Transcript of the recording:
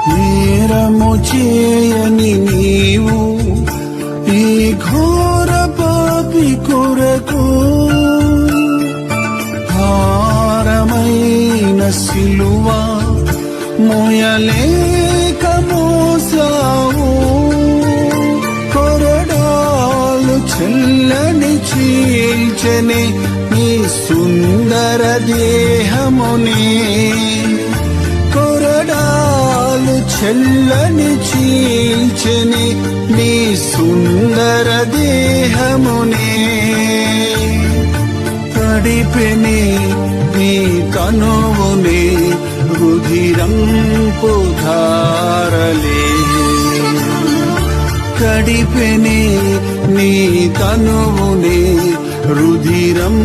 నేరము చేయని నీవు ఈ ఘోర పాపి కొరకు భారమైన సిలువ మోయలేక మోసావు. కొరడాలు చెల్లని చీల్చని నీ సుందర దేహమునే, కొరడాలు చెల్లని చీల్చని నీ సుందర దేహమునే, తడిపెని నీ తనువునే రుధిరంపు ధారలే, కడిపెని నీ తనువునే రుధిరం